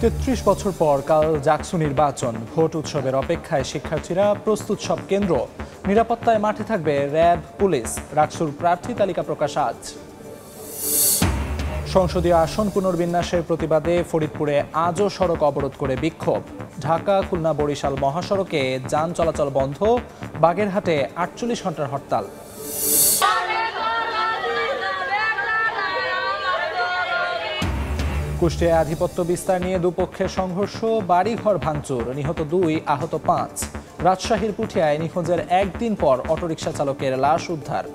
৩৩ বছর পর কাল জাকসু নির্বাচন। ভোট উৎসবের অপেক্ষায় শিক্ষার্থীরা প্রস্তুত সব কেন্দ্র। নিরাপত্তায় মাঠে থাকবে র্যাব, পুলিশ। রাকসুর প্রার্থী তালিকা প্রকাশ আজ। সংসদীয় আসন পুনর্বিন্যাসের প্রতিবাদে ফরিদপুরে আজও সড়ক অবরোধ করে বিক্ষোভ। ঢাকা, খুলনা, বরিশাল মহাসড়কে যান চলাচল বন্ধ। বাগেরহাটে 48 ঘন্টার হরতাল। কুষ্টিয়ায় আধিপত্য বিস্তার নিয়ে দুপক্ষের সংঘর্ষ, বাড়িঘর ভাঙচুর, নিহত 2, আহত 5। রাজশাহীর পুঠিয়ায় নিখোঁজের একদিন পর অটোরিকশা চালকের লাশ উদ্ধার।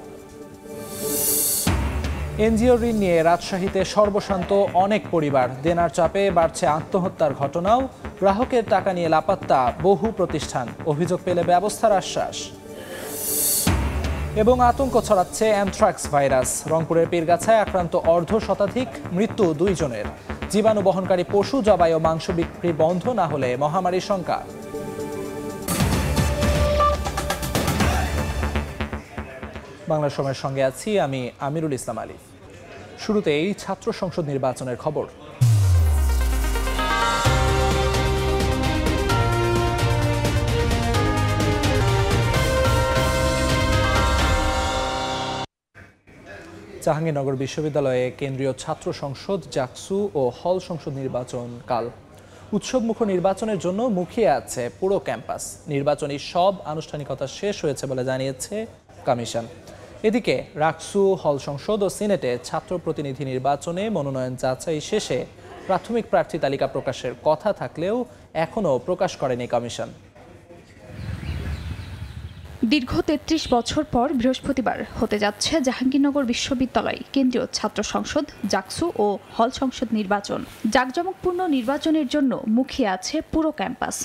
এনজিও ঋণ নিয়ে রাজশাহীতে সর্বশান্ত অনেক পরিবার। দেনার চাপে বাড়ছে আত্মহত্যার ঘটনাও। গ্রাহকের টাকা নিয়ে লাপাত্তা বহু প্রতিষ্ঠান। অভিযোগ পেলে ব্যবস্থার আশ্বাস। এবং আতঙ্ক ছড়াচ্ছে অ্যানথ্রাক্স ভাইরাস। রংপুরের পীরগাছায় আক্রান্ত অর্ধশতাধিক, মৃত্যু 2 জনের। জীবাণু বহনকারী পশু জবাই ও মাংস বিক্রি বন্ধ না হলে মহামারীর শঙ্কা। বাংলা সময়ের সঙ্গে আছি আমি আমিরুল ইসলাম আলী। শুরুতেই ছাত্র সংসদ নির্বাচনের খবর। জাহাঙ্গীরনগর বিশ্ববিদ্যালয়ে কেন্দ্রীয় ছাত্র সংসদ, জাকসু ও হল সংসদ নির্বাচন কাল। উৎসবমুখর নির্বাচনের জন্য মুখিয়ে আছে পুরো ক্যাম্পাস। নির্বাচনী সব আনুষ্ঠানিকতা শেষ হয়েছে বলে জানিয়েছে কমিশন। এদিকে রাকসু, হল সংসদ ও সিনেটে ছাত্র প্রতিনিধি নির্বাচনে মনোনয়ন যাচাই শেষে প্রাথমিক প্রার্থী তালিকা প্রকাশের কথা থাকলেও এখনও প্রকাশ করেনি কমিশন। দীর্ঘ ৩৩ বছর পর বৃহস্পতিবার হতে যাচ্ছে জাহাঙ্গীরনগর বিশ্ববিদ্যালয় কেন্দ্রীয় ছাত্র সংসদ, জাকসু ও হল সংসদ নির্বাচন। জাঁকজমকপূর্ণ নির্বাচনের জন্য মুখিয়ে আছে পুরো ক্যাম্পাস।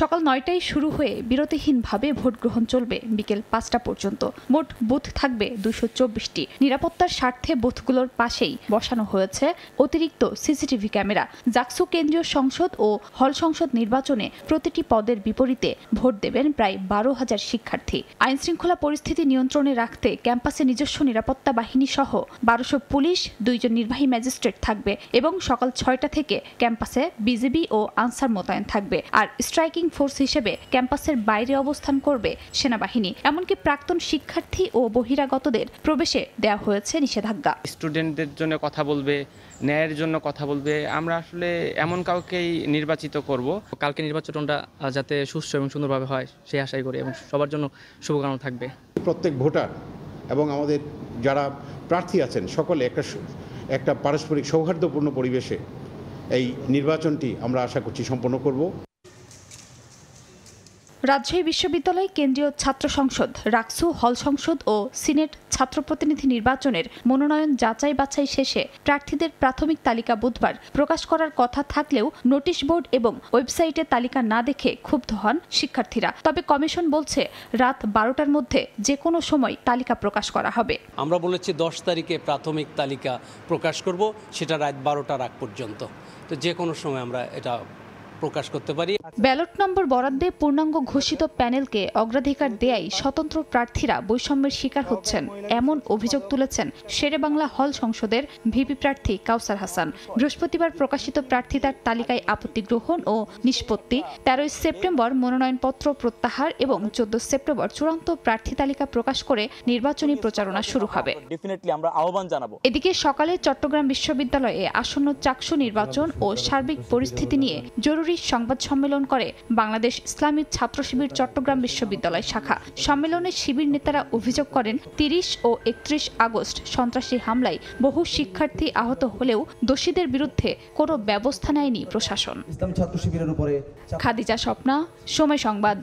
সকাল 9টায় শুরু হয়ে বিরতিহীনভাবে ভোট গ্রহণ চলবে বিকেল 5টা পর্যন্ত। মোট বুথ থাকবে 224টি। নিরাপত্তার স্বার্থে বুথগুলোর পাশেই বসানো হয়েছে অতিরিক্ত সিসিটিভি ক্যামেরা। জাকসু কেন্দ্রীয় সংসদ ও হল সংসদ নির্বাচনে প্রতিটি পদের বিপরীতে ভোট দেবেন প্রায় 12,000 শিক্ষার্থী। আইনশৃঙ্খলা পরিস্থিতি নিয়ন্ত্রণে রাখতে ক্যাম্পাসে নিজস্ব নিরাপত্তা বাহিনী সহ 1200 পুলিশ, 2 জন নির্বাহী ম্যাজিস্ট্রেট থাকবে এবং সকাল 6টা থেকে ক্যাম্পাসে বিজিবি ও আনসার মোতায়েন থাকবে। আর স্ট্রাইকিং ফোর্স হিসেবে ক্যাম্পাসের বাইরে অবস্থান করবে সেনাবাহিনী। এমনকি প্রাক্তন শিক্ষার্থী ও বহিরাগতদের প্রবেশে দেওয়া হয়েছে নিষেধাজ্ঞা। স্টুডেন্টদের জন্য কথা বলবে, ন্যায়ের জন্য কথা বলবে। আমরা আসলে এমন কাউকেই নির্বাচিত করব। কালকে নির্বাচনটা যাতে সুষ্ঠু এবং সুন্দরভাবে হয় সেই আশাই করি এবং সবার জন্য শুভকামনা থাকবে। প্রত্যেক ভোটার এবং আমাদের যারা প্রার্থী আছেন সকলে একটা পারস্পরিক সৌহার্দ্যপূর্ণ পরিবেশে এই নির্বাচনটি আমরা আশা করছি সম্পন্ন করব। রাজশাহী বিশ্ববিদ্যালয় কেন্দ্রীয় ছাত্র সংসদ, রাকসু, হল সংসদ ও সিনেট ছাত্র প্রতিনিধি নির্বাচনের মনোনয়ন যাচাই বাছাই শেষে প্রার্থীদের প্রাথমিক তালিকা বুধবার প্রকাশ করার কথা থাকলেও নোটিশ বোর্ড এবং ওয়েবসাইটে তালিকা না দেখে ক্ষুব্ধ হন শিক্ষার্থীরা। তবে কমিশন বলছে রাত 12টার মধ্যে যে কোনো সময় তালিকা প্রকাশ করা হবে। আমরা বলেছি 10 তারিখে প্রাথমিক তালিকা প্রকাশ করব, সেটা রাত 12টার আগ পর্যন্ত। তো যে কোনো সময় আমরা এটা প্রকাশ করতে পারি। ব্যালট নম্বর বরাদ্দে পূর্ণাঙ্গ ঘোষিত প্যানেলকে অগ্রাধিকার দেয়ায় স্বতন্ত্র প্রার্থীরা বৈষম্যের শিকার হচ্ছেন, এমন অভিযোগ তুলেছেন শেরেবাংলা হল সংসদের ভিপি প্রার্থী কাউসার হাসান। বৃহস্পতিবার প্রকাশিত প্রার্থীদের তালিকায় আপত্তি গ্রহণ ও নিষ্পত্তি, 13 সেপ্টেম্বর মনোনয়নপত্র প্রত্যাহার এবং 14 সেপ্টেম্বর চূড়ান্ত প্রার্থী তালিকা প্রকাশ করে নির্বাচনী প্রচারণা শুরু হবে। আমরা আহ্বান জানাবো। এদিকে সকালে চট্টগ্রাম বিশ্ববিদ্যালয়ে আসন্ন চাকসু নির্বাচন ও সার্বিক পরিস্থিতি নিয়ে জরুরি সংবাদ সম্মেলন করে বাংলাদেশ ইসলামী ছাত্র শিবির চট্টগ্রাম বিশ্ববিদ্যালয় শাখা। সম্মেলনে শিবির নেতারা অভিযোগ করেন 30 ও 31 আগস্ট সন্ত্রাসী হামলায় বহু শিক্ষার্থী আহত হলেও দোষীদের বিরুদ্ধে কোনো ব্যবস্থা নেয়নি প্রশাসন। খাদিজা স্বপ্না, সময় সংবাদ।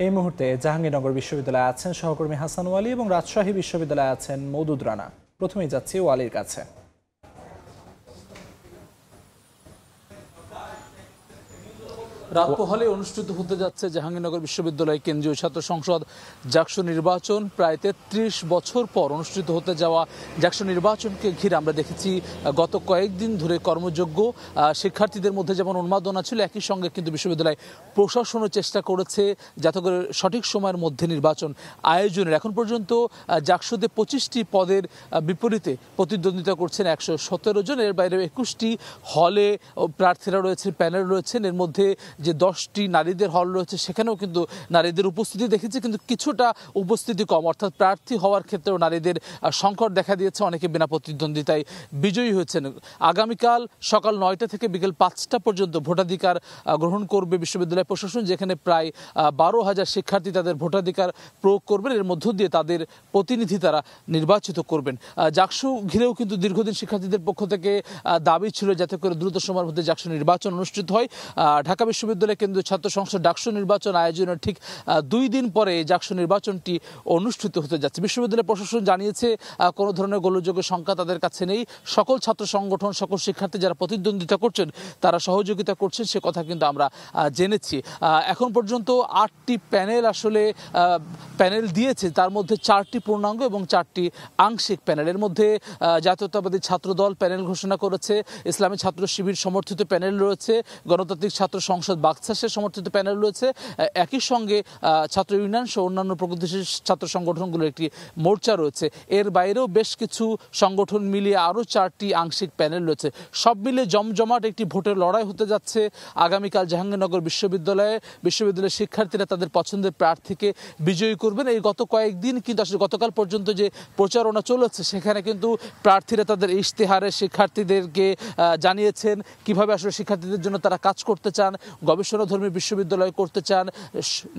এই মুহূর্তে জাহাঙ্গীরনগর বিশ্ববিদ্যালয়ে আছেন সহকর্মী হাসান ওয়ালি এবং রাজশাহী বিশ্ববিদ্যালয়ে আছেন মওদুদ রানা। প্রথমেই যাচ্ছি ওয়ালির কাছে। রাত পোহালে অনুষ্ঠিত হতে যাচ্ছে জাহাঙ্গীরনগর বিশ্ববিদ্যালয় কেন্দ্রীয় ছাত্র সংসদ জাকসু নির্বাচন। প্রায় ৩৩ বছর পর অনুষ্ঠিত হতে যাওয়া জাকসু নির্বাচনকে ঘিরে আমরা দেখেছি গত কয়েকদিন ধরে কর্মযোগ্য শিক্ষার্থীদের মধ্যে যেমন উন্মাদনা ছিল, একই সঙ্গে কিন্তু বিশ্ববিদ্যালয় প্রশাসনও চেষ্টা করেছে যাতে করে সঠিক সময়ের মধ্যে নির্বাচন আয়োজনের। এখন পর্যন্ত জাকসুতে 25টি পদের বিপরীতে প্রতিদ্বন্দ্বিতা করছেন 117 জন। এর বাইরে 21টি হলে প্রার্থীরা রয়েছেন, প্যানেল রয়েছেন। এর মধ্যে যে 10টি নারীদের হল রয়েছে সেখানেও কিন্তু নারীদের উপস্থিতি দেখেছি, কিন্তু কিছুটা উপস্থিতি কম, অর্থাৎ প্রার্থী হওয়ার ক্ষেত্রেও নারীদের সংকট দেখা দিয়েছে। অনেকে বিনা প্রতিদ্বন্দ্বিতায় বিজয়ী হয়েছেন। আগামীকাল সকাল 9টা থেকে বিকেল 5টা পর্যন্ত ভোটাধিকার গ্রহণ করবে বিশ্ববিদ্যালয় প্রশাসন, যেখানে প্রায় 12,000 শিক্ষার্থী তাদের ভোটাধিকার প্রয়োগ করবেন। এর মধ্য দিয়ে তাদের প্রতিনিধি তারা নির্বাচিত করবেন। জাকসু ঘিরেও কিন্তু দীর্ঘদিন শিক্ষার্থীদের পক্ষ থেকে দাবি ছিল যাতে করে দ্রুত সময়ের মধ্যে জাকসু নির্বাচন অনুষ্ঠিত হয়। ঢাকা বিশ্ববিদ্যালয় কেন্দ্রীয় ছাত্র সংসদ ডাকসু নির্বাচন আয়োজনের ঠিক 2 দিন পরে জাকসু নির্বাচনটি অনুষ্ঠিত হতে যাচ্ছে। বিশ্ববিদ্যালয় প্রশাসন জানিয়েছে কোনো ধরনের গোলযোগের সংখ্যা তাদের কাছে নেই। সকল ছাত্র সংগঠন, সকল শিক্ষার্থী যারা প্রতিদ্বন্দ্বিতা করছেন তারা সহযোগিতা করছেন, সে কথা কিন্তু আমরা জেনেছি। এখন পর্যন্ত 8টি প্যানেল আসলে প্যানেল দিয়েছে, তার মধ্যে 4টি পূর্ণাঙ্গ এবং 4টি আংশিক প্যানেল। এর মধ্যে জাতীয়তাবাদী ছাত্র দল প্যানেল ঘোষণা করেছে, ইসলামী ছাত্র শিবির সমর্থিত প্যানেল রয়েছে, গণতান্ত্রিক ছাত্র সংসদ বাকশাসের সমর্থিত প্যানেল রয়েছে, একই সঙ্গে ছাত্র ইউনিয়ন সহ অন্যান্য প্রগতিশীল ছাত্র সংগঠনগুলোর একটি মোর্চা রয়েছে। এর বাইরেও বেশ কিছু সংগঠন মিলিয়ে আরও 4টি আংশিক প্যানেল রয়েছে। সব মিলে জমজমাট একটি ভোটের লড়াই হতে যাচ্ছে আগামীকাল জাহাঙ্গীরনগর বিশ্ববিদ্যালয়ের শিক্ষার্থীরা তাদের পছন্দের প্রার্থীকে বিজয়ী করবেন। এই গত কয়েকদিন কিন্তু আসলে গতকাল পর্যন্ত যে প্রচারণা চলেছে সেখানে কিন্তু প্রার্থীরা তাদের ইশতেহারে শিক্ষার্থীদেরকে জানিয়েছেন কিভাবে আসলে শিক্ষার্থীদের জন্য তারা কাজ করতে চান, গবেষণাধর্মী বিশ্ববিদ্যালয় করতে চান,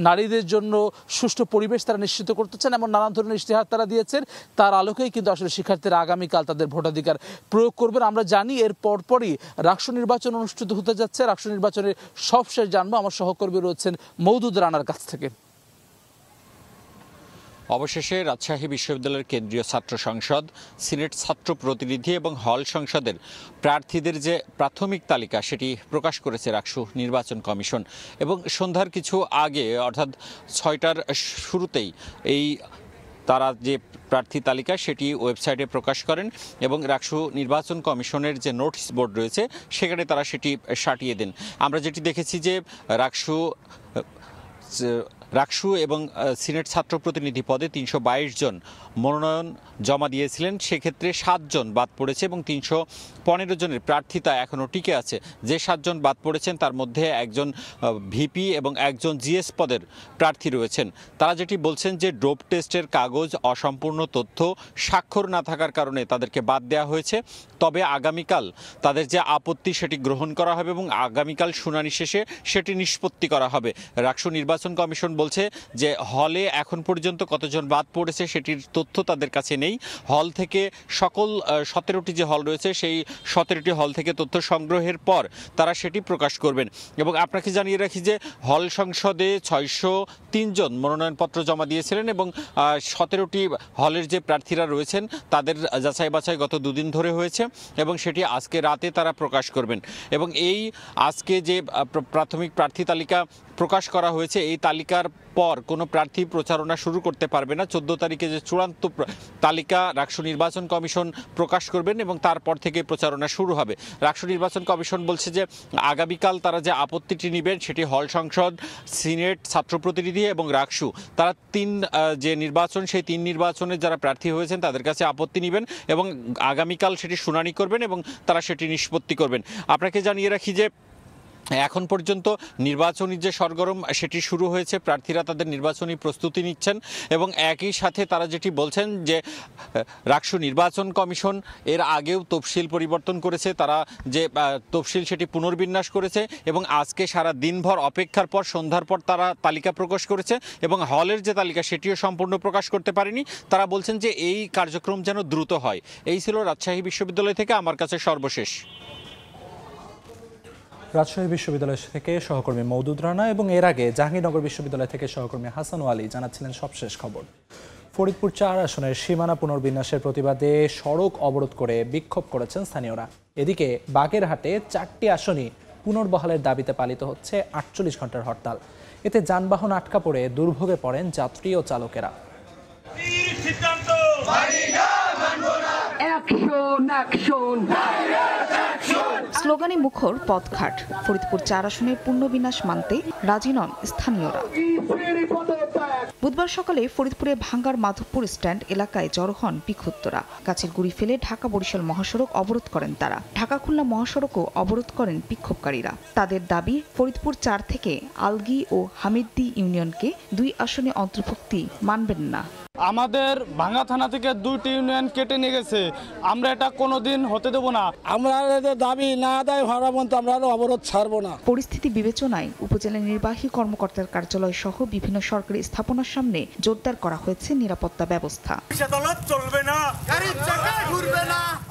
নারীদের জন্য সুষ্ঠু পরিবেশ তারা নিশ্চিত করতে চান, এমন নানান ধরনের ইশতেহার তারা দিয়েছেন। তার আলোকেই কিন্তু আসলে শিক্ষার্থীরা আগামীকাল তাদের ভোটাধিকার প্রয়োগ করবেন। আমরা জানি এর পরপরই রাকসু নির্বাচন অনুষ্ঠিত হতে যাচ্ছে। রাকসু নির্বাচনের সবশেষ জানবো আমার সহকর্মী রয়েছেন মওদুদ রানার কাছ থেকে। অবশেষে রাজশাহী বিশ্ববিদ্যালয়ের কেন্দ্রীয় ছাত্র সংসদ, সিনেট ছাত্র প্রতিনিধি এবং হল সংসদের প্রার্থীদের যে প্রাথমিক তালিকা সেটি প্রকাশ করেছে রাকসু নির্বাচন কমিশন। এবং সন্ধ্যার কিছু আগে অর্থাৎ 6টার শুরুতেই তারা যে প্রার্থী তালিকা সেটি ওয়েবসাইটে প্রকাশ করেন এবং রাকসু নির্বাচন কমিশনের যে নোটিশ বোর্ড রয়েছে সেখানে তারা সেটি সাটিয়ে দেন। আমরা যেটি দেখেছি যে রাকসু এবং সিনেট ছাত্র প্রতিনিধি পদে 322 জন মনোনয়ন জমা দিয়েছিলেন, সেক্ষেত্রে 7 জন বাদ পড়েছে এবং 315 জনের প্রার্থিতা এখনও টিকে আছে। যে 7 জন বাদ পড়েছেন তার মধ্যে একজন ভিপি এবং একজন জিএস পদের প্রার্থী রয়েছেন। তারা যেটি বলছেন যে ড্রপ টেস্টের কাগজ, অসম্পূর্ণ তথ্য, স্বাক্ষর না থাকার কারণে তাদেরকে বাদ দেওয়া হয়েছে। তবে আগামীকাল তাদের যে আপত্তি সেটি গ্রহণ করা হবে এবং আগামীকাল শুনানি শেষে সেটি নিষ্পত্তি করা হবে। রাকসু নির্বাচন কমিশন বলছে যে হলে এখন পর্যন্ত কতজন বাদ পড়েছে সেটির তথ্য তাদের কাছে নেই। হল থেকে সকল 17টি যে হল রয়েছে সেই 17টি হল থেকে তথ্য সংগ্রহের পর তারা সেটি প্রকাশ করবেন। এবং আপনাকে জানিয়ে রাখি যে হল সংসদে 603 জন মনোনয়নপত্র জমা দিয়েছিলেন এবং 17টি হলের যে প্রার্থীরা রয়েছেন তাদের যাচাই বাছাই গত 2 দিন ধরে হয়েছে এবং সেটি আজকে রাতে তারা প্রকাশ করবেন। এবং এই আজকে যে প্রাথমিক প্রার্থী তালিকা প্রকাশ করা হয়েছে এই তালিকার পর কোনো প্রার্থী প্রচারণা শুরু করতে পারবে না। 14 তারিখে যে চূড়ান্ত তালিকা রাকসু নির্বাচন কমিশন প্রকাশ করবেন এবং তারপর থেকে প্রচারণা শুরু হবে। রাকসু নির্বাচন কমিশন বলছে যে আগামীকাল তারা যে আপত্তিটি নেবেন সেটি হল সংসদ, সিনেট, ছাত্র প্রতিনিধি এবং রাকসু, তারা 3 যে নির্বাচন সেই 3 নির্বাচনে যারা প্রার্থী হয়েছেন তাদের কাছে আপত্তি নেবেন এবং আগামীকাল সেটি শুনানি করবেন এবং তারা সেটি নিষ্পত্তি করবেন। আপনাকে জানিয়ে রাখি যে এখন পর্যন্ত নির্বাচনী যে সরগরম সেটি শুরু হয়েছে, প্রার্থীরা তাদের নির্বাচনী প্রস্তুতি নিচ্ছেন এবং একই সাথে তারা যেটি বলছেন যে রাকসু নির্বাচন কমিশন এর আগেও তফসিল পরিবর্তন করেছে, তারা যে তফসিল সেটি পুনর্বিন্যাস করেছে এবং আজকে সারা দিনভর অপেক্ষার পর সন্ধ্যার পর তারা তালিকা প্রকাশ করেছে এবং হলের যে তালিকা সেটিও সম্পূর্ণ প্রকাশ করতে পারেনি। তারা বলছেন যে এই কার্যক্রম যেন দ্রুত হয়। এই ছিল রাজশাহী বিশ্ববিদ্যালয় থেকে আমার কাছে সর্বশেষ। রাজশাহী বিশ্ববিদ্যালয় থেকে সহকর্মী মওদুদ রানা এবং এর আগে জাহাঙ্গীরনগর বিশ্ববিদ্যালয় থেকে সহকর্মী হাসান ওয়ালি জানাচ্ছিলেন সবশেষ খবর। ফরিদপুর 4 আসনের সীমানা পুনর্বিন্যাসের প্রতিবাদে সড়ক অবরোধ করে বিক্ষোভ করেছেন স্থানীয়রা। এদিকে বাগেরহাটে 4টি আসনই পুনর্বহালের দাবিতে পালিত হচ্ছে 48 ঘন্টার হরতাল। এতে যানবাহন আটকা পড়ে দুর্ভোগে পড়েন যাত্রী ও চালকেরা। স্লোগানে মুখর পথঘাট। ফরিদপুর 4 আসনের পুনর্বিন্যাস মানতে রাজি নন স্থানীয়রা। বুধবার সকালে ফরিদপুরে ভাঙ্গার মাধবপুর স্ট্যান্ড এলাকায় জড়ো হন বিক্ষুব্ধরা। গাছের গুঁড়ি ফেলে ঢাকা বরিশাল মহাসড়ক অবরোধ করেন তারা। ঢাকা খুলনা মহাসড়কও অবরোধ করেন বিক্ষোভকারীরা। তাদের দাবি, ফরিদপুর 4 থেকে আলগী ও হামিদ্দি ইউনিয়নকে 2 আসনে অন্তর্ভুক্তি মানবেন না। আমাদের ভাঙ্গা থানা থেকে 2টি ইউনিয়ন কেটে নিয়ে গেছে, আমরা এটা কোনোদিন হতে দেব না। আমরা দাবি না আদায় হওয়ার পর্যন্ত আমরা অবরোধ ছাড়বো না। পরিস্থিতি বিবেচনায় উপজেলা নির্বাহী কর্মকর্তার কার্যালয় সহ বিভিন্ন সরকারি স্থাপনার সামনে জোরদার করা হয়েছে নিরাপত্তা ব্যবস্থা।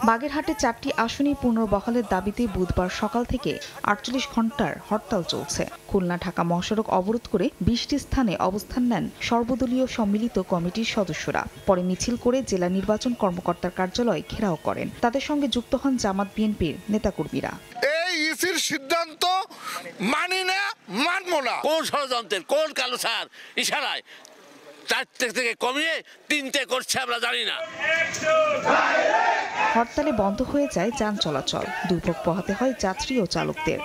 বাগেরহাটে 4টি আসনে পুনর্বহালের দাবিতে বুধবার সকাল থেকে 48 ঘন্টার হরতাল চলছে। খুলনা ঢাকা মহাসড়ক অবরোধ করে 20টি স্থানে অবস্থান নেন সর্বদলীয় সম্মিলিত কমিটির সদস্যরা। পরে মিছিল করে জেলা নির্বাচন কর্মকর্তার কার্যালয় ঘেরাও করেন। তাদের সঙ্গে যুক্ত হন জামাত বিএনপির নেতাকর্মীরা। এই ইসির সিদ্ধান্ত মানি না, মানবো না। কোন ষড়যন্ত্রের, কোন কালো সার ইশারায় 4 থেকে কমিয়ে 3টে করছে আমরা জানি না। হরতালে বন্ধ হয়ে যায় যান চলাচল। দুর্ভোগ পোহাতে হয় যাত্রী ও চালকদের।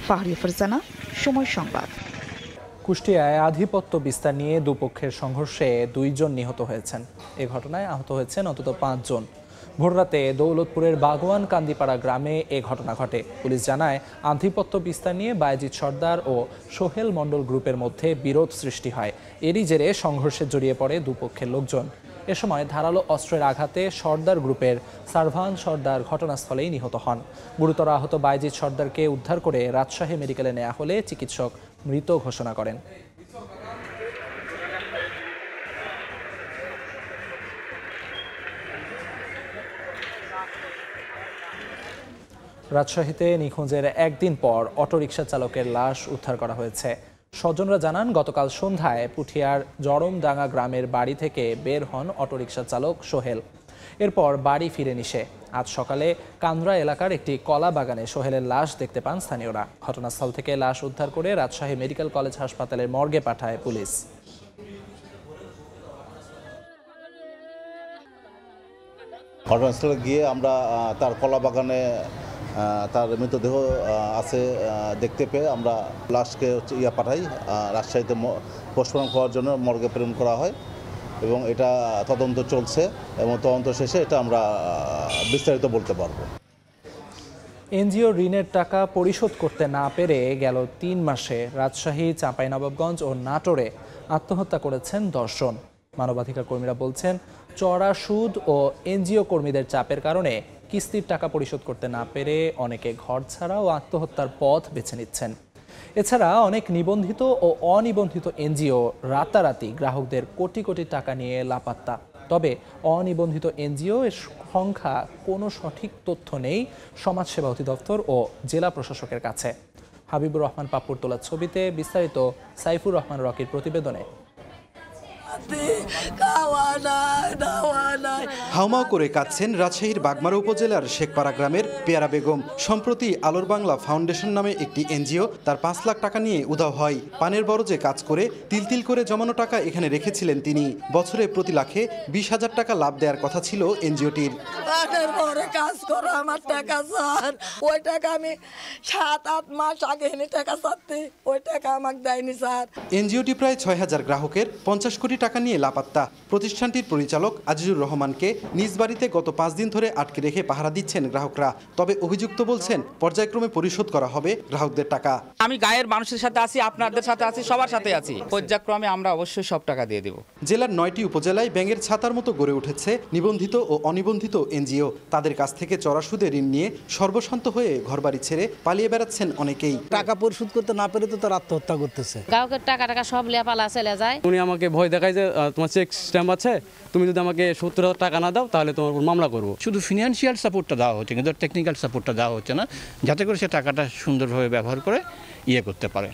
ফাহরিয়া ফারজানা, সময় সংবাদ। কুষ্টিয়ায় আধিপত্য বিস্তার নিয়ে দুপক্ষের সংঘর্ষে 2 জন নিহত হয়েছেন। এ ঘটনায় আহত হয়েছেন অন্তত 5 জন। ভোররাতে দৌলতপুরের বাগওয়ান কান্দিপাড়া গ্রামে এ ঘটনা ঘটে। পুলিশ জানায়, আধিপত্য বিস্তার নিয়ে বায়েজিদ সর্দার ও সোহেল মণ্ডল গ্রুপের মধ্যে বিরোধ সৃষ্টি হয়। এরই জেরে সংঘর্ষে জড়িয়ে পড়ে দুপক্ষের লোকজন। এ সময় ধারালো অস্ত্রের আঘাতে সর্দার গ্রুপের সারভান সর্দার ঘটনাস্থলেই নিহত হন। গুরুতর আহত বায়েজিদ সর্দারকে উদ্ধার করে রাজশাহী মেডিকেলে নেওয়া হলে চিকিৎসক মৃত ঘোষণা করেন। রাজশাহীতে নিখোঁজের একদিন পর অটোরিকশা চালকের লাশ উদ্ধার করা হয়েছে। স্বজনরা জানান, গতকাল সন্ধ্যায় পুঠিয়ার জরমডাঙ্গা গ্রামের বাড়ি থেকে বের হন অটোরিকশা চালক সোহেল। এরপর বাড়ি ফিরেনি সে। আজ সকালে কান্দ্রা এলাকার একটি কলা বাগানে সোহেলের লাশ দেখতে পান স্থানীয়রা। ঘটনাস্থল থেকে লাশ উদ্ধার করে রাজশাহী মেডিকেল কলেজ হাসপাতালের মর্গে পাঠায় পুলিশ। ঘটনাস্থলে গিয়ে আমরা তার কলা বাগানে তার মৃতদেহ আছে দেখতে পেয়ে আমরা লাশকে পাঠাই রাজশাহীতে পোস্টমর্টম করার জন্য মর্গে প্রেরণ করা হয় এবং এটা তদন্ত চলছে এবং তদন্ত শেষে এটা আমরা বিস্তারিত বলতে পারবো। এনজিও ঋণের টাকা পরিশোধ করতে না পেরে গেল 3 মাসে রাজশাহী, চাঁপাইনবাবগঞ্জ ও নাটোরে আত্মহত্যা করেছেন 10 জন। মানবাধিকার কর্মীরা বলছেন, চড়া সুদ ও এনজিও কর্মীদের চাপের কারণে কিস্তির টাকা পরিশোধ করতে না পেরে অনেকে ঘর ছাড়া ও আত্মহত্যার পথ বেছে নিচ্ছেন। এছাড়া অনেক নিবন্ধিত ও অনিবন্ধিত এনজিও রাতারাতি গ্রাহকদের কোটি কোটি টাকা নিয়ে লাপাত্তা। তবে অনিবন্ধিত এনজিও এর সংখ্যা কোনো সঠিক তথ্য নেই সমাজসেবা অধিদপ্তর ও জেলা প্রশাসকের কাছে। হাবিবুর রহমান পাপ্পুর তোলা ছবিতে বিস্তারিত সাইফুর রহমান রকির প্রতিবেদনে। হাউমাউ করে কাঁদছেন রাজশাহীর বাগমারা উপজেলার শেখপাড়া গ্রামের পেয়ারা বেগম। সম্প্রতি আলোর বাংলা ফাউন্ডেশন নামে একটি এনজিও তার 5 লাখ টাকা নিয়ে উধাও হয়। পানের বরজে কাজ করে তিল করে জমানো টাকা এখানে রেখেছিলেন তিনি। বছরে প্রতি লাখে 20,000 টাকা লাভ দেওয়ার কথা ছিল এনজিওটির। পানের বরে কাজ করো, আমার টাকা স্যার, ওই টাকা আমি 7-8 মাস আগে এনে টাকা চাচ্ছি, ওই টাকা আমাকে দেয়নি স্যার। এনজিওটি প্রায় 6,000 গ্রাহকের 50 কোটি টাকা নিয়ে লাপাত্তা। প্রতিষ্ঠানটির পরিচালক আজিজুর রহমানকে নিজ বাড়িতে গত 5 দিন ধরে আটকে রেখে পাহারা দিচ্ছেন গ্রাহকরা। তবে অভিযুক্ত বলছেন, পর্যায়ক্রমে পরিশোধ করা হবে গ্রাহকদের টাকা। আমি গায়ের মানুষের সাথে আছি, আপনাদের সাথে আছি, সবার সাথে আছি। পর্যায়ক্রমে আমরা অবশ্যই সব টাকা দিয়ে দেব। জেলার 9টি উপজেলায় ব্যাঙের ছাতার মতো গড়ে উঠেছে নিবন্ধিত ও অনিবন্ধিত এনজিও। তাদের কাছ থেকে চড়া সুদে ঋণ নিয়ে সর্বশান্ত হয়ে ঘরবাড়ি ছেড়ে পালিয়ে বেড়াচ্ছেন অনেকেই। টাকা পরিশোধ করতে না পেরে তো তার আত্মহত্যা করতেছে। গ্রাহকের টাকা সব লেপালা চলে যায়। উনি আমাকে ভয় দেখায় যে তোমার চেক স্ট্যাম্প আছে, তুমি যদি আমাকে 70,000 টাকা না দাও তাহলে তোমার উপর মামলা করবো। শুধু ফিনান্সিয়াল সাপোর্টটা দেওয়া হচ্ছে, কিন্তু টেকনিক্যাল সাপোর্টটা দেওয়া হচ্ছে না, যাতে করে সে টাকাটা সুন্দরভাবে ব্যবহার করে করতে পারে,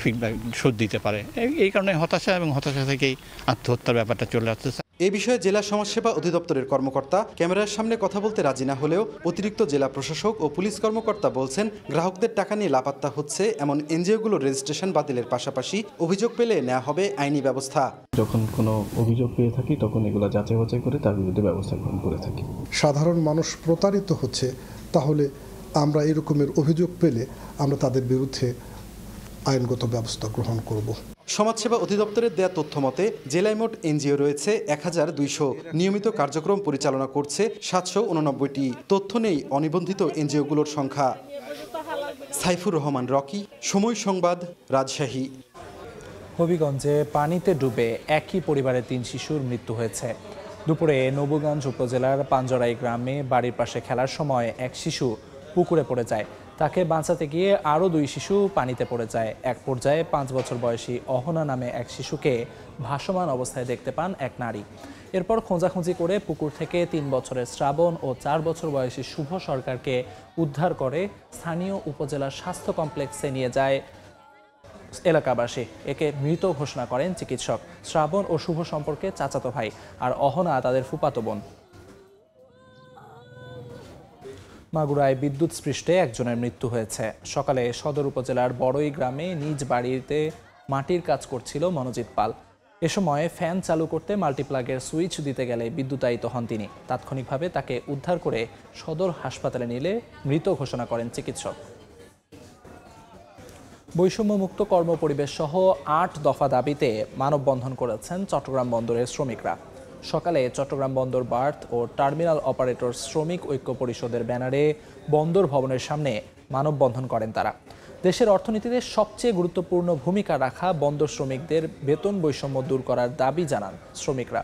ফিডব্যাক শোধ দিতে পারে। এই কারণে হতাশা এবং হতাশা থেকেই আত্মহত্যার ব্যাপারটা চলে আসছে। এ বিষয়ে জেলা সমাজসেবা অধিদপ্তরের কর্মকর্তা ক্যামেরার সামনে কথা বলতে রাজি না হলেও অতিরিক্ত জেলা প্রশাসক ও পুলিশ কর্মকর্তা বলছেন, গ্রাহকদের টাকা নিয়ে লাপাত্তা হচ্ছে এমন এনজিওগুলোর রেজিস্ট্রেশন বাতিলের পাশাপাশি অভিযোগ পেলে নেওয়া হবে আইনি ব্যবস্থা। যখন কোনো অভিযোগ পেয়ে থাকি তখন এগুলো যাচাই বাছাই করে তার বিরুদ্ধে ব্যবস্থা গ্রহণ করে থাকি। সাধারণ মানুষ প্রতারিত হচ্ছে, তাহলে আমরা এরকমের অভিযোগ পেলে আমরা তাদের বিরুদ্ধে আইনগত ব্যবস্থা গ্রহণ করব। সমাজসেবা অধিদপ্তরের দেয়া তথ্য মতে জেলায় মোট এনজিও রয়েছে 1200, নিয়মিত কার্যক্রম পরিচালনা করছে 789টি। তথ্য নেই অনিবন্ধিত এনজিওগুলোর সংখ্যা। সাইফুর রহমান রকি, সময় সংবাদ, রাজশাহী। হবিগঞ্জে পানিতে ডুবে একই পরিবারের 3 শিশুর মৃত্যু হয়েছে। দুপুরে নবগঞ্জ উপজেলার পাঞ্জরাই গ্রামে বাড়ির পাশে খেলার সময় এক শিশু পুকুরে পড়ে যায়। তাকে বাঁচাতে গিয়ে আরও 2 শিশু পানিতে পড়ে যায়। এক পর্যায়ে 5 বছর বয়সী অহনা নামে এক শিশুকে ভাসমান অবস্থায় দেখতে পান এক নারী। এরপর খোঁজাখুঁজি করে পুকুর থেকে 3 বছরের শ্রাবণ ও 4 বছর বয়সী শুভ সরকারকে উদ্ধার করে স্থানীয় উপজেলা স্বাস্থ্য কমপ্লেক্সে নিয়ে যায় এলাকাবাসী। একে মৃত ঘোষণা করেন চিকিৎসক। শ্রাবণ ও শুভ সম্পর্কে চাচাতো ভাই, আর অহনা তাদের ফুফাতো বোন। মাগুরায় বিদ্যুৎ স্পৃষ্টে একজনের মৃত্যু হয়েছে। সকালে সদর উপজেলার বড়ই গ্রামে নিজ বাড়িতে মাটির কাজ করছিল মনোজিৎ পাল। এ সময় ফ্যান চালু করতে মাল্টিপ্লাগের সুইচ দিতে গেলে বিদ্যুতায়িত হন তিনি। তাৎক্ষণিকভাবে তাকে উদ্ধার করে সদর হাসপাতালে নিলে মৃত ঘোষণা করেন চিকিৎসক। বৈষম্যমুক্ত কর্মপরিবেশ সহ 8 দফা দাবিতে মানববন্ধন করেছেন চট্টগ্রাম বন্দরের শ্রমিকরা। সকালে চট্টগ্রাম বন্দর বার্থ ও টার্মিনাল অপারেটর শ্রমিক ঐক্য পরিষদের ব্যানারে বন্দর ভবনের সামনে মানববন্ধন করেন তারা। দেশের অর্থনীতিতে সবচেয়ে গুরুত্বপূর্ণ ভূমিকা রাখা বন্দর শ্রমিকদের বেতন বৈষম্য দূর করার দাবি জানান শ্রমিকরা।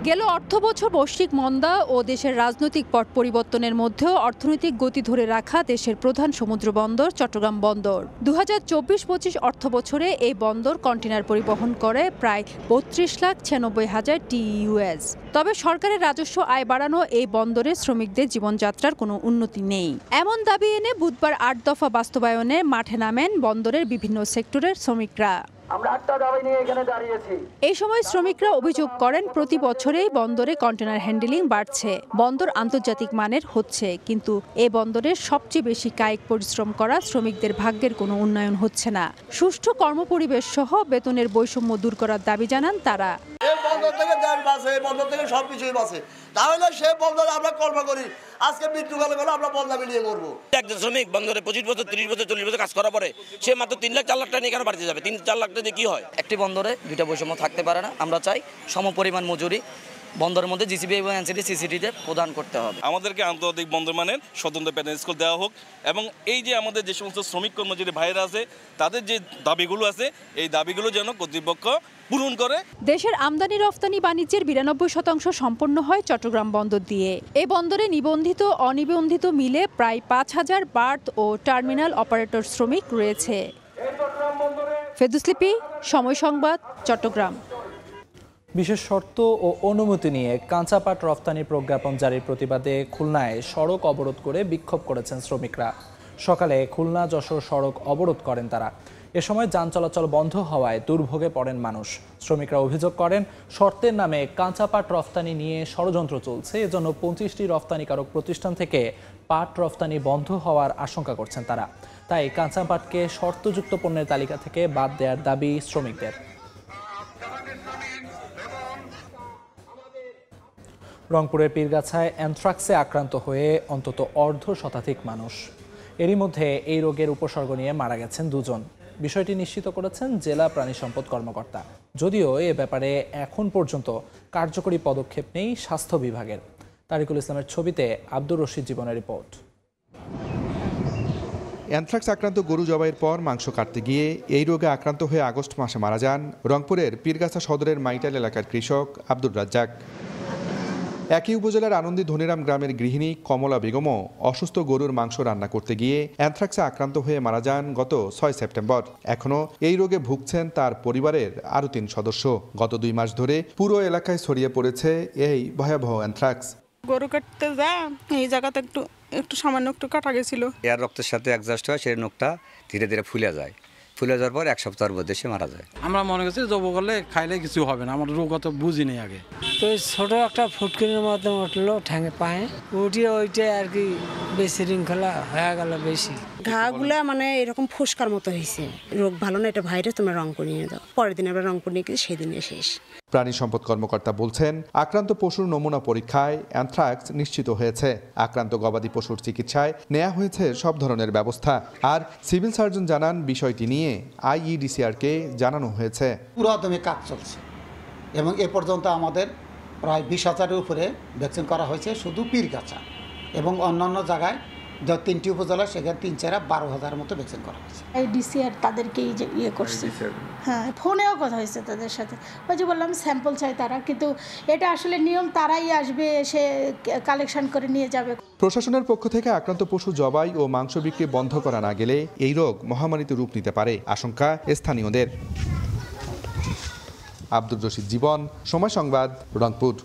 গেল অর্থবছর বৈশ্বিক মন্দা ও দেশের রাজনৈতিক পট পরিবর্তনের মধ্যেও অর্থনৈতিক গতি ধরে রাখা দেশের প্রধান সমুদ্র বন্দর চট্টগ্রাম বন্দর। 2024-25 অর্থবছরে এই বন্দর কন্টেনার পরিবহন করে প্রায় 32,96,000 TEUs। তবে সরকারের রাজস্ব আয় বাড়ানো এই বন্দরে শ্রমিকদের জীবনযাত্রার কোনো উন্নতি নেই, এমন দাবি এনে বুধবার 8 দফা বাস্তবায়নে মাঠে নামেন বন্দরের বিভিন্ন সেক্টরের শ্রমিকরা। আমরা 8টা দাবি নিয়ে এখানে দাঁড়িয়েছি। এই সময় শ্রমিকরা অভিযোগ করেন, প্রতি বছরেই বন্দরে কন্টেনার হ্যান্ডেলিং বাড়ছে, বন্দর আন্তর্জাতিক মানের হচ্ছে, কিন্তু এই বন্দরের সবচেয়ে বেশি কায়িক পরিশ্রম করা শ্রমিকদের ভাগ্যের কোনো উন্নয়ন হচ্ছে না। সুষ্ঠু কর্মপরিবেশ সহ বেতনের বৈষম্য দূর করার দাবি জানান তারা। এই বন্দর থেকে দেশ বাঁচে, এই বন্দর থেকে সবকিছুই বাঁচে, তাহলে সে বন্দরে আমরা কর্ম করি। আজকে মৃত্যুকালে গেলে আমরা বন্দা মিলিয়ে করবো। একজন শ্রমিক বন্দরে 25 বছর 30 বছর 40 বছর কাজ করার পরে সে মাত্র 3 লাখ 4 লাখ টাকা নিয়ে কেন বাড়িতে যাবে? 3-4 লাখ টাকা দিয়ে কি হয়? একটি বন্দরে 2টা বৈষম্য থাকতে পারে না। আমরা চাই সমপরিমাণ মজুরি বন্দরের মধ্যে জিসিবি এবং এনসিডি সিসিটিতে প্রদান করতে হবে। আমাদেরকে আন্তর্জাতিক বন্দর মানের স্বতন্ত্র প্যানেল স্কুল দেওয়া হোক, এবং এই যে আমাদের যে সমস্ত শ্রমিক কর্মচারী ভাইয়েরা আছে তাদের যে দাবিগুলো আছে এই দাবিগুলো যেন কর্তৃপক্ষ পূরণ করে। দেশের আমদানি রফতানি বাণিজ্যের 92% সম্পন্ন হয় চট্টগ্রাম বন্দর দিয়ে। এই বন্দরে নিবন্ধিত অনিবন্ধিত মিলে প্রায় 5,000 বার্থ ও টার্মিনাল অপারেটর শ্রমিক রয়েছে। ফেদুসলিপি, সময় সংবাদ, চট্টগ্রাম। বিশেষ শর্ত ও অনুমতি নিয়ে কাঁচা পাট রফতানি প্রজ্ঞাপন জারির প্রতিবাদে খুলনায় সড়ক অবরোধ করে বিক্ষোভ করেছেন শ্রমিকরা। সকালে খুলনা যশোর সড়ক অবরোধ করেন তারা। এ সময় যান চলাচল বন্ধ হওয়ায় দুর্ভোগে পড়েন মানুষ। শ্রমিকরা অভিযোগ করেন, শর্তের নামে কাঁচা পাট রফতানি নিয়ে ষড়যন্ত্র চলছে। এজন্য 25টি রফতানিকারক প্রতিষ্ঠান থেকে পাট রফতানি বন্ধ হওয়ার আশঙ্কা করছেন তারা। তাই কাঁচা পাটকে শর্তযুক্ত পণ্যের তালিকা থেকে বাদ দেওয়ার দাবি শ্রমিকদের। রংপুরের পীরগাছায় অ্যানথ্রাক্সে আক্রান্ত হয়ে অন্তত অর্ধশতাধিক মানুষ। এরই মধ্যে এই রোগের উপসর্গ নিয়ে মারা গেছেন 2 জন। বিষয়টি নিশ্চিত করেছেন জেলা প্রাণী সম্পদ কর্মকর্তা। যদিও এ ব্যাপারে এখন পর্যন্ত কার্যকরী পদক্ষেপ নেই স্বাস্থ্য বিভাগের। তারিকুল ইসলামের ছবিতে আব্দুর রশিদ জীবনের রিপোর্ট। অ্যানথ্রাক্স আক্রান্ত গরু জবাইয়ের পর মাংস কাটতে গিয়ে এই রোগে আক্রান্ত হয়ে আগস্ট মাসে মারা যান রংপুরের পীরগাছা সদরের মাইটাল এলাকার কৃষক আব্দুর রাজ্জাক। একই উপজেলার আনন্দী ধনিরাম গ্রামের গৃহিণী কমলা বেগমও অসুস্থ গরুর মাংস রান্না করতে গিয়ে অ্যানথ্রাক্সে আক্রান্ত হয়ে মারা যান গত 6 সেপ্টেম্বর। এখনও এই রোগে ভুগছেন তার পরিবারের আরও 3 সদস্য। গত 2 মাস ধরে পুরো এলাকায় ছড়িয়ে পড়েছে এই ভয়াবহ অ্যানথ্রাক্স। গরু কাটতে যা এই জায়গাতে একটু সামান্য একটু কাটা গেছিল। এর রক্তের সাথে অ্যাডজাস্ট হয়, সেই নখটা ধীরে ধীরে ফুলে যায়, ফুলে যাওয়ার পর 1 সপ্তাহের মধ্যে সে মারা যায়। আমরা মনে করছি জব করলে খাইলে কিছু হবে না, আমার রোগ অত বুঝি নেই আগে। তো ছোট একটা ফুটকিনের মতো উঠলো ঠ্যাঙে পায়ে, উঠিয়ে ওইটাই আর কি বেশি শৃঙ্খলা হয়ে গেল বেশি। ঘাগুলা মানে এরকম ফুসকার মতো হয়েছে, রোগ ভালো না, এটা ভাইরাস, তোমরা রংপুর নিয়ে যাও। পরের দিন আমরা রংপুর নিয়ে গেছি, সেদিনে শেষ। প্রাণী সম্পদ কর্মকর্তা বলছেন, আক্রান্ত পশুর নমুনা পরীক্ষায় অ্যানথ্রাক্স নিশ্চিত হয়েছে। আক্রান্ত গবাদি পশুর চিকিৎসায় নেওয়া হয়েছে সব ধরনের ব্যবস্থা। আর সিভিল সার্জন জানান, বিষয়টি নিয়ে IEDCR-কে জানানো হয়েছে। পুরাদমে কাজ চলছে এবং এ পর্যন্ত আমাদের প্রায় 20,000-এর উপরে ভ্যাকসিন করা হয়েছে শুধু পীরগাছা, এবং অন্যান্য জায়গায় 3টি উপজেলা, সেখানে 12,000 মতো ভ্যাকসিন করা হয়েছে। IEDCR তাদেরকেই ইয়ে করছে, হ্যাঁ ফোনেও কথা হয়েছে তাদের সাথে। ওই যে বললাম স্যাম্পল চাই তারা, কিন্তু এটা আসলে নিয়ম, তারাই আসবে এসে কালেকশন করে নিয়ে যাবে। প্রশাসনের পক্ষ থেকে আক্রান্ত পশু জবাই ও মাংস বিক্রি বন্ধ করা না গেলে এই রোগ মহামারীতে রূপ নিতে পারে, আশঙ্কা স্থানীয়দের। আব্দুর রশিদ জীবন, সময় সংবাদ, রংপুর।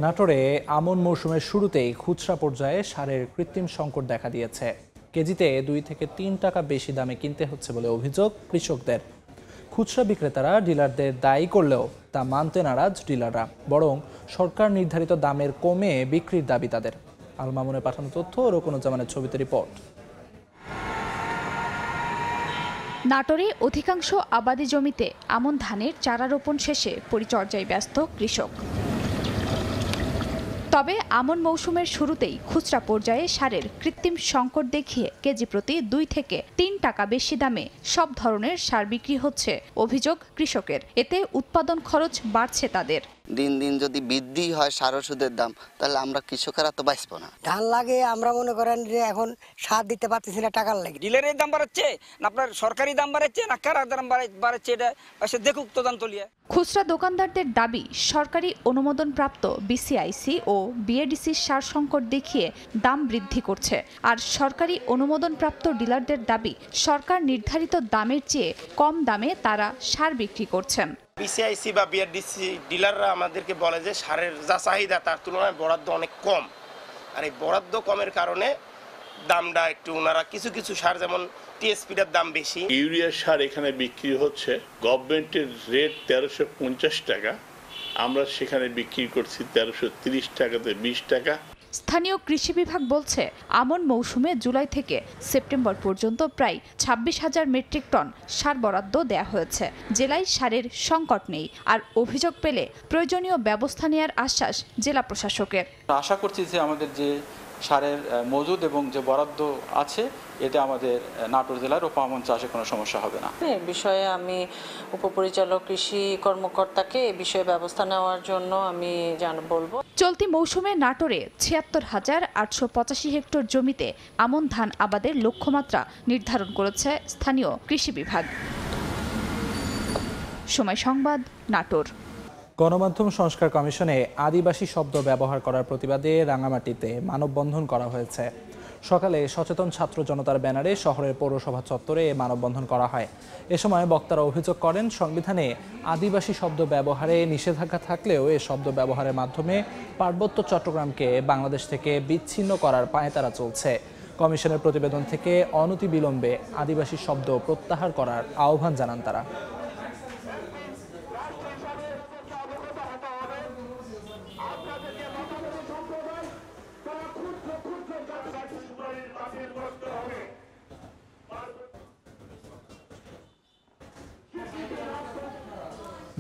নাটোরে আমন মৌসুমের শুরুতেই খুচরা পর্যায়ে সারের কৃত্রিম সংকট দেখা দিয়েছে। কেজিতে 2 থেকে 3 টাকা বেশি দামে কিনতে হচ্ছে বলে অভিযোগ কৃষকদের। খুচরা বিক্রেতারা ডিলারদের দায়ী করলেও তা মানতে নারাজ ডিলাররা, বরং সরকার নির্ধারিত দামের কমে বিক্রির দাবি তাদের। আল মামুনের পাঠানো তথ্য, রোকনুজ্জামানের ছবিতে রিপোর্ট। নাটোরে অধিকাংশ আবাদি জমিতে আমন ধানের চারা রোপণ শেষে পরিচর্যায় ব্যস্ত কৃষক। তবে আমন মৌসুমের শুরুতেই খুচরা পর্যায়ে সারের কৃত্রিম সংকট দেখিয়ে কেজি প্রতি 2 থেকে 3 টাকা বেশি দামে সব ধরনের সার বিক্রি হচ্ছে, অভিযোগ কৃষকের। এতে উৎপাদন খরচ বাড়ছে তাদের। দিন দিন যদি বৃদ্ধি হয় সার ওষুধের দাম, তাহলে আমরা কৃষকেরা তো বাঁচবো না। ধান লাগে, আমরা মনে করেন যে এখন সার দিতে পারতেছি না, টাকার লাগে। ডিলারের দাম বাড়াচ্ছে না আপনার সরকারি দাম বাড়াচ্ছে না কার দাম বাড়াচ্ছে, এটা দেখুক তদন্ত লিয়ে। খুচরা দোকানদারদের দাবি, সরকারি অনুমোদনপ্রাপ্ত BCIC ও BADC সার সংকট দেখিয়ে দাম বৃদ্ধি করছে। আর সরকারি অনুমোদনপ্রাপ্ত ডিলারদের দাবি, সরকার নির্ধারিত দামের চেয়ে কম দামে তারা সার বিক্রি করছেন। BCIC বা BADC ডিলাররা আমাদেরকে বলে যে সারের যা চাহিদা তার তুলনায় বরাদ্দ অনেক কম, আর এই বরাদ্দ কমের কারণে দামটা একটু ওনারা কিছু কিছু সার, যেমন TSP-টার দাম বেশি। ইউরিয়া সার এখানে বিক্রি হচ্ছে গভর্নমেন্টের রেট 1350 টাকা, আমরা সেখানে বিক্রি করছি 1330 টাকাতে 20 টাকা। স্থানীয় কৃষি বিভাগ বলছে, আমন মৌসুমে জুলাই থেকে সেপ্টেম্বর পর্যন্ত প্রায় 26,000 মেট্রিক টন সার বরাদ্দ দেয়া হয়েছে। জেলায় সারের সংকট নেই, আর অভিযোগ পেলে প্রয়োজনীয় ব্যবস্থা নেওয়ার আশ্বাস জেলা প্রশাসকের। আশা করছি যে আমাদের যে সারের মজুদ এবং যে বরাদ্দ আছে, এতে আমাদের নাটোর জেলার রোপা আমন চাষে কোনো সমস্যা হবে না। এ বিষয়ে আমি উপপরিচালক কৃষি কর্মকর্তাকে এ বিষয়ে ব্যবস্থা নেওয়ার জন্য আমি বলবো। চলতি মৌসুমে নাটোরে 76,885 হেক্টর জমিতে আমন ধান আবাদের লক্ষ্যমাত্রা নির্ধারণ করেছে স্থানীয় কৃষি বিভাগ। সময় সংবাদ, নাটোর। গণমাধ্যম সংস্কার কমিশনে আদিবাসী শব্দ ব্যবহার করার প্রতিবাদে রাঙামাটিতে মানববন্ধন করা হয়েছে। সকালে সচেতন ছাত্র জনতার ব্যানারে শহরের পৌরসভা চত্বরে মানববন্ধন করা হয়। এ সময় বক্তারা অভিযোগ করেন, সংবিধানে আদিবাসী শব্দ ব্যবহারে নিষেধাজ্ঞা থাকলেও এ শব্দ ব্যবহারের মাধ্যমে পার্বত্য চট্টগ্রামকে বাংলাদেশ থেকে বিচ্ছিন্ন করার পাঁয়তারা চলছে। কমিশনের প্রতিবেদন থেকে অনতিবিলম্বে আদিবাসী শব্দ প্রত্যাহার করার আহ্বান জানান তারা।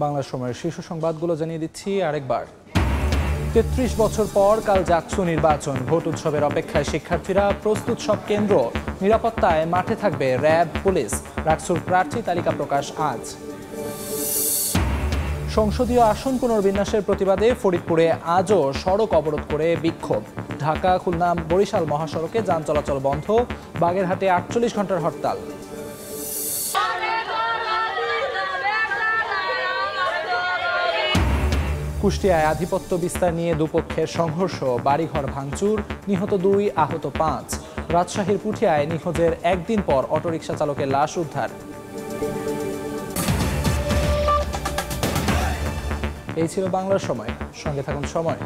বাংলা সময়ের শীর্ষ সংবাদগুলো জানিয়ে দিচ্ছি আরেকবার। 33 বছর পর কাল জাকসু নির্বাচন, ভোট উৎসবের অপেক্ষায় শিক্ষার্থীরা, প্রস্তুত সব কেন্দ্র, নিরাপত্তায় মাঠে থাকবে র্যাব, পুলিশ। ডাকসুর প্রার্থী তালিকা প্রকাশ আজ। সংসদীয় আসন পুনর্বিন্যাসের প্রতিবাদে ফরিদপুরে আজও সড়ক অবরোধ করে বিক্ষোভ। ঢাকা, খুলনা, বরিশাল মহাসড়কে যান চলাচল বন্ধ, বাগেরহাটে 48 ঘন্টার হরতাল। কুষ্টিয়ায় আধিপত্য বিস্তার নিয়ে দুপক্ষের সংঘর্ষ, বাড়িঘর ভাঙচুর, নিহত 2, আহত 5। রাজশাহীর পুঠিয়ায় নিখোঁজের একদিন পর অটোরিকশা চালকের লাশ উদ্ধার। এই ছিল বাংলার সময়, সঙ্গে থাকুন সময়।